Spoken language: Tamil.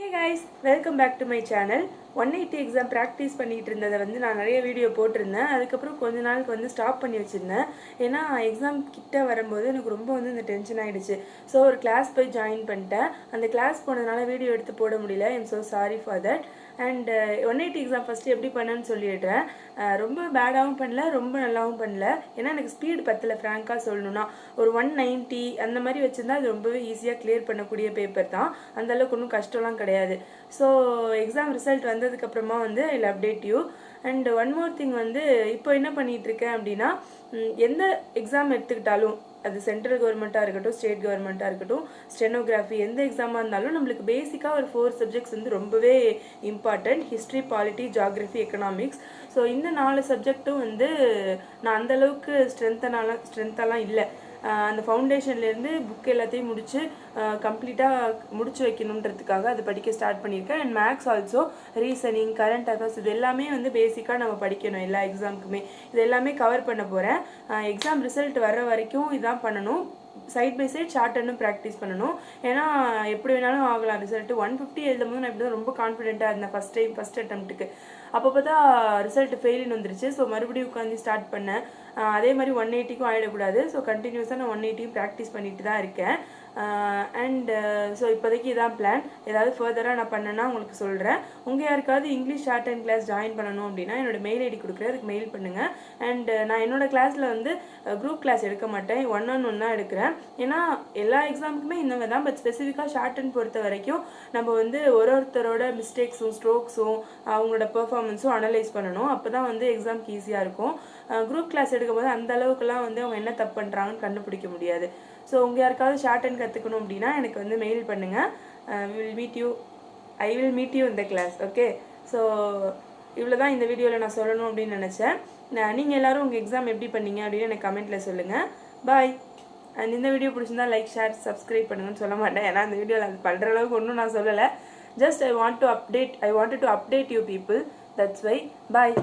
Hey guys, welcome back to my channel. 180 exam practice பண்ணிகிட்டு இருந்ததை நான் நிறைய வீடியோ போட்டிருந்தேன். அதுக்கப்புறம் கொஞ்ச நாளுக்கு ஸ்டாப் பண்ணி வச்சுருந்தேன். ஏன்னா எக்ஸாம் கிட்ட வரும்போது எனக்கு ரொம்ப இந்த டென்ஷன் ஆகிடுச்சு. ஸோ ஒரு கிளாஸ் போய் ஜாயின் பண்ணிட்டேன். அந்த கிளாஸ் போனதுனால வீடியோ எடுத்து போட முடியல. I'm so sorry for that. And 180 exam first எப்படி பண்ணேன்னு சொல்லிடுறேன். ரொம்ப பேடாகவும் பண்ணல, ரொம்ப நல்லாவும் பண்ணல. ஏன்னா எனக்கு ஸ்பீடு பத்தலை. ஃப்ராங்காக சொல்லணும்னா ஒரு 190 அந்த மாதிரி வச்சுருந்தா அது ரொம்பவே ஈஸியாக கிளியர் பண்ணக்கூடிய பேப்பர் தான். அந்தளவுக்கு ஒன்றும் கஷ்டம்லாம் கிடையாது. ஸோ எக்ஸாம் ரிசல்ட் வந்ததுக்கப்புறமா I update you. And one more thing இப்போ என்ன பண்ணிகிட்ருக்கேன் அப்படின்னா, எந்த எக்ஸாம் எடுத்துக்கிட்டாலும் அது சென்ட்ரல் கவர்மெண்ட்டாக இருக்கட்டும், ஸ்டேட் கவர்மெண்ட்டாக இருக்கட்டும், ஸ்டெனோகிராஃபி எந்த எக்ஸாமாக இருந்தாலும் நம்மளுக்கு பேசிக்காக ஒரு 4 சப்ஜெக்ட்ஸ் ரொம்பவே important. History, polity, geography, economics. So இந்த 4 சப்ஜெக்ட்டும் நான் அந்தளவுக்கு ஸ்ட்ரென்த்தெல்லாம் இல்லை. அந்த ஃபவுண்டேஷன்லேருந்து புக் எல்லாத்தையும் முடித்து கம்ப்ளீட்டாக முடிச்சு வைக்கணுன்றதுக்காக அது படிக்க ஸ்டார்ட் பண்ணியிருக்கேன். And maths also, reasoning, current affairs இது எல்லாமே பேசிக்காக நம்ம படிக்கணும். எல்லா எக்ஸாமுக்குமே இது எல்லாமே கவர் பண்ண போகிறேன். எக்ஸாம் ரிசல்ட் வர்ற வரைக்கும் இதான் பண்ணணும். சைட் பை சைட் ஷார்ட்டனும் ப்ராக்டிஸ் பண்ணணும். ஏன்னா எப்படி வேணாலும் ஆகலாம் ரிசல்ட்டு. 150 எழுதும்போது நான் இப்படி தான் ரொம்ப கான்ஃபிடென்ட்டாக இருந்தேன் ஃபஸ்ட் அட்டம்ப்ட்டுக்கு. அப்போ பார்த்தா ரிசல்ட் ஃபெயிலின்னு வந்துருச்சு. ஸோ மறுபடியும் உட்காந்து ஸ்டார்ட் பண்ணேன். அதே மாதிரி 180க்கும் ஆகிடக்கூடாது. ஸோ கண்டினியூஸாக நான் 180யும் ப்ராக்டிஸ் பண்ணிட்டு தான் இருக்கேன். அண்ட் ஸோ இப்போதைக்கு இதான் பிளான். ஏதாவது ஃபர்தராக நான் பண்ணேன்னா உங்களுக்கு சொல்கிறேன். உங்கள் யாருக்காவது English shorthand class join பண்ணணும் அப்படின்னா என்னோடய மெயில் ஐடி கொடுக்குறேன், அதுக்கு மெயில் பண்ணுங்கள். அண்ட் நான் என்னோடய கிளாஸில் குரூப் கிளாஸ் எடுக்க மாட்டேன், 1-on-1 தான் எடுக்கிறேன். ஏன்னா எல்லா எக்ஸாமுக்குமே இந்த மாதிரி தான். பட் ஸ்பெசிஃபிக்காக ஷார்ட் அண்ட் பொறுத்த வரைக்கும் நம்ம ஒருத்தரோட மிஸ்டேக்ஸும் ஸ்ட்ரோக்ஸும் அவங்களோட பெர்ஃபார்மன்ஸும் அனலைஸ் பண்ணணும். அப்போ தான் எக்ஸாமுக்கு ஈஸியாக இருக்கும். குரூப் கிளாஸ் எடுக்கும்போது அந்த அளவுக்குலாம் அவங்க என்ன தப்பு பண்ணுறாங்கன்னு கண்டுபிடிக்க முடியாது. ஸோ உங்கள் யாருக்காவது ஷார்ட் அண்ட் கற்றுக்கணும் அப்படின்னா எனக்கு மெயில் பண்ணுங்கள். ஐ வில் மீட் யூ இந்த கிளாஸ். ஓகே, ஸோ இவ்வளோ தான் இந்த வீடியோவில் நான் சொல்லணும் அப்படின்னு நினச்சேன். நீங்கள் எல்லோரும் உங்கள் எக்ஸாம் எப்படி பண்ணீங்க அப்படின்னு எனக்கு கமெண்ட்டில் சொல்லுங்கள். பாய். அண்ட் இந்த வீடியோ பிடிச்சிருந்தா லைக், ஷேர், சப்ஸ்கிரைப் பண்ணுங்கன்னு சொல்ல மாட்டேன். ஏன்னா அந்த வீடியோவில் அது பண்ணுற அளவுக்கு ஒன்றும் நான் சொல்லலை. Just I wanted to update you people. That's why. Bye.